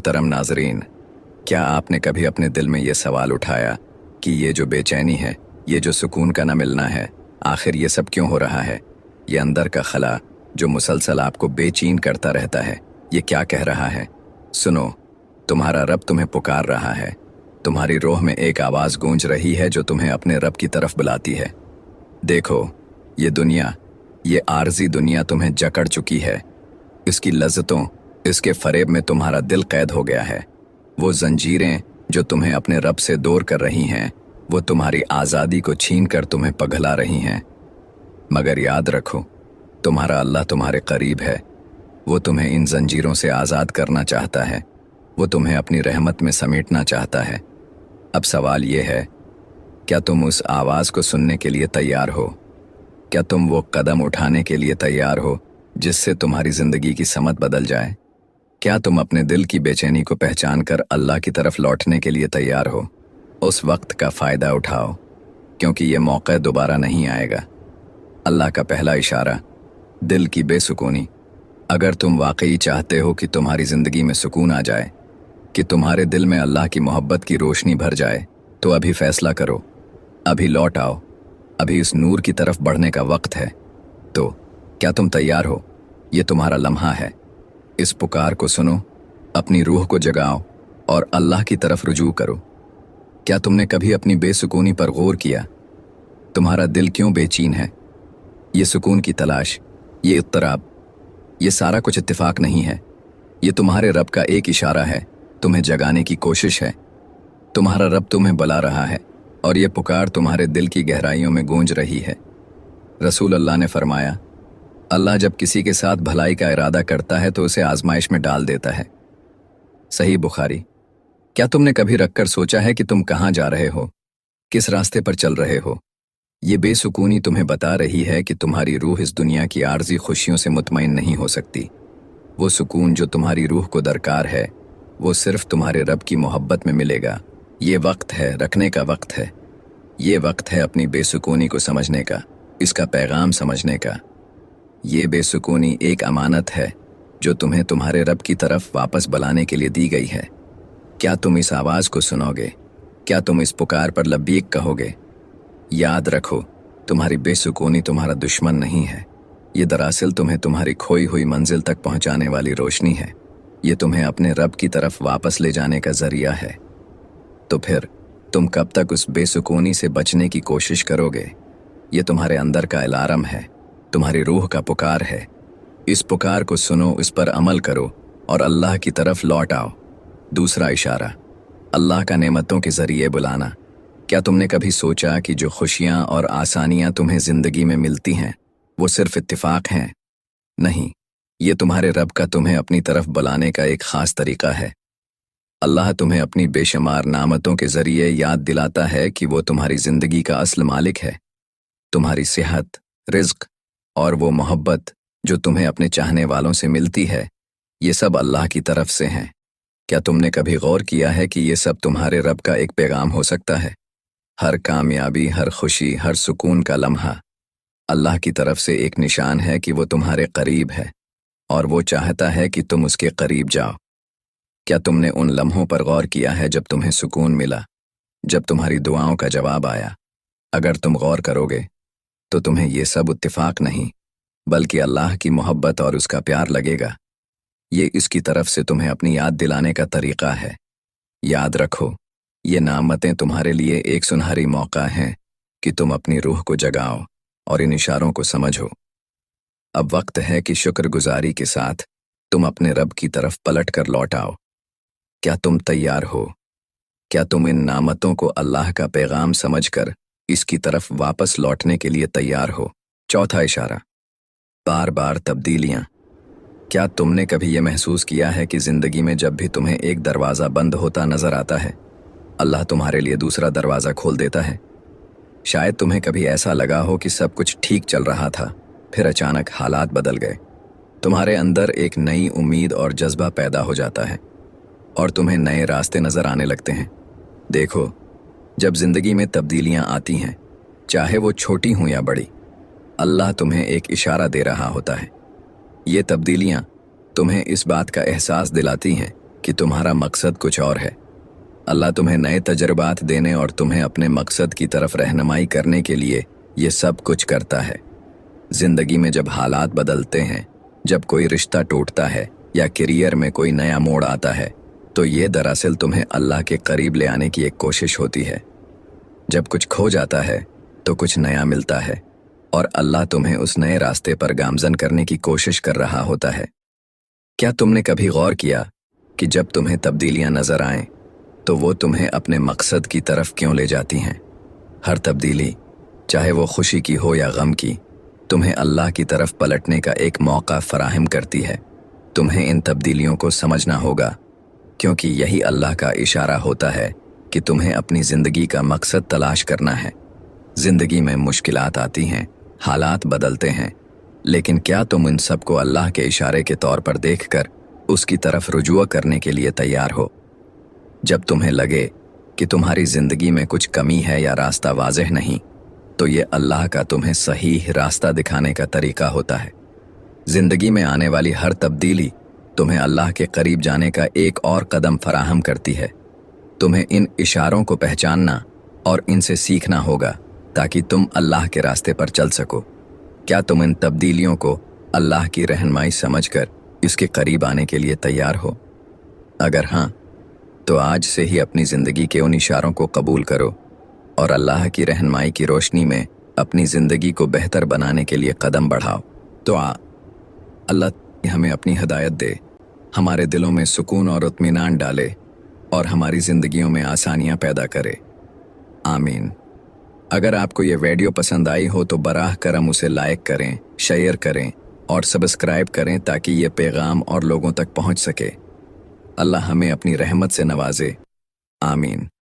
मोहतरम नाजरीन, क्या आपने कभी अपने दिल में ये सवाल उठाया कि ये जो बेचैनी है, ये जो सुकून का न मिलना है, आखिर ये सब क्यों हो रहा है? ये अंदर का खला जो मुसलसल आपको बेचैन करता रहता है, ये क्या कह रहा है? सुनो, तुम्हारा रब तुम्हें पुकार रहा है। तुम्हारी रूह में एक आवाज़ गूंज रही है जो तुम्हें अपने रब की तरफ बुलाती है। देखो, ये दुनिया, ये आर्जी दुनिया तुम्हें जकड़ चुकी है। इसकी लज्जतों, इसके फरेब में तुम्हारा दिल कैद हो गया है। वो जंजीरें जो तुम्हें अपने रब से दूर कर रही हैं, वो तुम्हारी आज़ादी को छीन कर तुम्हें पगला रही हैं। मगर याद रखो, तुम्हारा अल्लाह तुम्हारे करीब है। वो तुम्हें इन जंजीरों से आज़ाद करना चाहता है। वो तुम्हें अपनी रहमत में समेटना चाहता है। अब सवाल ये है, क्या तुम उस आवाज़ को सुनने के लिए तैयार हो? क्या तुम वो कदम उठाने के लिए तैयार हो जिससे तुम्हारी ज़िंदगी की समत बदल जाए? क्या तुम अपने दिल की बेचैनी को पहचान कर अल्लाह की तरफ लौटने के लिए तैयार हो? उस वक्त का फ़ायदा उठाओ, क्योंकि ये मौका दोबारा नहीं आएगा। अल्लाह का पहला इशारा, दिल की बेसुकूनी। अगर तुम वाकई चाहते हो कि तुम्हारी ज़िंदगी में सुकून आ जाए, कि तुम्हारे दिल में अल्लाह की मोहब्बत की रोशनी भर जाए, तो अभी फ़ैसला करो, अभी लौट आओ। अभी इस नूर की तरफ बढ़ने का वक्त है। तो क्या तुम तैयार हो? ये तुम्हारा लम्हा है। इस पुकार को सुनो, अपनी रूह को जगाओ और अल्लाह की तरफ रुजू करो। क्या तुमने कभी अपनी बेसुकूनी पर गौर किया? तुम्हारा दिल क्यों बेचैन है? ये सुकून की तलाश, ये इत्तराब, ये सारा कुछ इत्तेफाक नहीं है। ये तुम्हारे रब का एक इशारा है, तुम्हें जगाने की कोशिश है। तुम्हारा रब तुम्हें बुला रहा है और ये पुकार तुम्हारे दिल की गहराइयों में गूंज रही है। रसूल अल्लाह ने फरमाया, अल्लाह जब किसी के साथ भलाई का इरादा करता है तो उसे आजमाइश में डाल देता है। सही बुखारी। क्या तुमने कभी रखकर सोचा है कि तुम कहाँ जा रहे हो, किस रास्ते पर चल रहे हो? ये बेसुकूनी तुम्हें बता रही है कि तुम्हारी रूह इस दुनिया की आर्जी खुशियों से मुतमईन नहीं हो सकती। वो सुकून जो तुम्हारी रूह को दरकार है, वो सिर्फ तुम्हारे रब की मोहब्बत में मिलेगा। ये वक्त है, रखने का वक्त है। ये वक्त है अपनी बेसुकूनी को समझने का, इसका पैगाम समझने का। ये बेसुकूनी एक अमानत है जो तुम्हें तुम्हारे रब की तरफ वापस बुलाने के लिए दी गई है। क्या तुम इस आवाज़ को सुनोगे? क्या तुम इस पुकार पर लब्बैक कहोगे? याद रखो, तुम्हारी बेसुकूनी तुम्हारा दुश्मन नहीं है। ये दरअसल तुम्हें तुम्हारी खोई हुई मंजिल तक पहुंचाने वाली रोशनी है। ये तुम्हें अपने रब की तरफ वापस ले जाने का जरिया है। तो फिर तुम कब तक उस बेसुकूनी से बचने की कोशिश करोगे? ये तुम्हारे अंदर का अलार्म है, तुम्हारी रूह का पुकार है। इस पुकार को सुनो, इस पर अमल करो और अल्लाह की तरफ लौट आओ। दूसरा इशारा, अल्लाह का नेमतों के ज़रिए बुलाना। क्या तुमने कभी सोचा कि जो खुशियाँ और आसानियाँ तुम्हें ज़िंदगी में मिलती हैं, वो सिर्फ इत्तेफाक हैं? नहीं, ये तुम्हारे रब का तुम्हें अपनी तरफ बुलाने का एक ख़ास तरीक़ा है। अल्लाह तुम्हें अपनी बेशुमार नामतों के ज़रिए याद दिलाता है कि वो तुम्हारी ज़िंदगी का असल मालिक है। तुम्हारी सेहत, रिज़्क और वो मोहब्बत जो तुम्हें अपने चाहने वालों से मिलती है, ये सब अल्लाह की तरफ से हैं। क्या तुमने कभी गौर किया है कि ये सब तुम्हारे रब का एक पैगाम हो सकता है? हर कामयाबी, हर खुशी, हर सुकून का लम्हा अल्लाह की तरफ से एक निशान है कि वो तुम्हारे करीब है और वो चाहता है कि तुम उसके करीब जाओ। क्या तुमने उन लम्हों पर गौर किया है जब तुम्हें सुकून मिला, जब तुम्हारी दुआओं का जवाब आया? अगर तुम गौर करोगे तो तुम्हें ये सब इत्तेफाक नहीं, बल्कि अल्लाह की मोहब्बत और उसका प्यार लगेगा। ये इसकी तरफ से तुम्हें अपनी याद दिलाने का तरीक़ा है। याद रखो, ये नामतें तुम्हारे लिए एक सुनहरी मौका है कि तुम अपनी रूह को जगाओ और इन इशारों को समझो। अब वक्त है कि शुक्रगुजारी के साथ तुम अपने रब की तरफ पलट कर लौट आओ। क्या तुम तैयार हो? क्या तुम इन नामतों को अल्लाह का पैगाम समझकर इसकी तरफ वापस लौटने के लिए तैयार हो? चौथा इशारा, बार बार तब्दीलियाँ। क्या तुमने कभी ये महसूस किया है कि ज़िंदगी में जब भी तुम्हें एक दरवाज़ा बंद होता नज़र आता है, अल्लाह तुम्हारे लिए दूसरा दरवाज़ा खोल देता है? शायद तुम्हें कभी ऐसा लगा हो कि सब कुछ ठीक चल रहा था, फिर अचानक हालात बदल गए। तुम्हारे अंदर एक नई उम्मीद और जज्बा पैदा हो जाता है और तुम्हें नए रास्ते नज़र आने लगते हैं। देखो, जब ज़िंदगी में तब्दीलियाँ आती हैं, चाहे वो छोटी हों या बड़ी, अल्लाह तुम्हें एक इशारा दे रहा होता है। ये तब्दीलियाँ तुम्हें इस बात का एहसास दिलाती हैं कि तुम्हारा मकसद कुछ और है। अल्लाह तुम्हें नए तजर्बात देने और तुम्हें अपने मकसद की तरफ रहनुमाई करने के लिए ये सब कुछ करता है। जिंदगी में जब हालात बदलते हैं, जब कोई रिश्ता टूटता है या करियर में कोई नया मोड़ आता है, तो ये दरअसल तुम्हें अल्लाह के करीब ले आने की एक कोशिश होती है। जब कुछ खो जाता है तो कुछ नया मिलता है और अल्लाह तुम्हें उस नए रास्ते पर गामजन करने की कोशिश कर रहा होता है। क्या तुमने कभी गौर किया कि जब तुम्हें तब्दीलियां नजर आएं तो वो तुम्हें अपने मकसद की तरफ क्यों ले जाती हैं? हर तब्दीली, चाहे वो खुशी की हो या गम की, तुम्हें अल्लाह की तरफ पलटने का एक मौका फराहम करती है। तुम्हें इन तब्दीलियों को समझना होगा, क्योंकि यही अल्लाह का इशारा होता है कि तुम्हें अपनी ज़िंदगी का मकसद तलाश करना है। ज़िंदगी में मुश्किलात आती हैं, हालात बदलते हैं, लेकिन क्या तुम इन सब को अल्लाह के इशारे के तौर पर देखकर उसकी तरफ रुजू करने के लिए तैयार हो? जब तुम्हें लगे कि तुम्हारी ज़िंदगी में कुछ कमी है या रास्ता वाज़ेह नहीं, तो ये अल्लाह का तुम्हें सही रास्ता दिखाने का तरीका होता है। ज़िंदगी में आने वाली हर तब्दीली तुम्हें अल्लाह के करीब जाने का एक और कदम फराहम करती है। तुम्हें इन इशारों को पहचानना और इनसे सीखना होगा ताकि तुम अल्लाह के रास्ते पर चल सको। क्या तुम इन तब्दीलियों को अल्लाह की रहनुमाई समझकर इसके करीब आने के लिए तैयार हो? अगर हाँ, तो आज से ही अपनी ज़िंदगी के उन इशारों को कबूल करो और अल्लाह की रहनुमाई की रोशनी में अपनी ज़िंदगी को बेहतर बनाने के लिए कदम बढ़ाओ। तो अल्लाह हमें अपनी हिदायत दे, हमारे दिलों में सुकून और इत्मीनान डाले और हमारी ज़िंदगियों में आसानियाँ पैदा करे। आमीन। अगर आपको ये वीडियो पसंद आई हो तो बराह करम उसे लाइक करें, शेयर करें और सब्सक्राइब करें ताकि ये पैगाम और लोगों तक पहुँच सके। अल्लाह हमें अपनी रहमत से नवाजे। आमीन।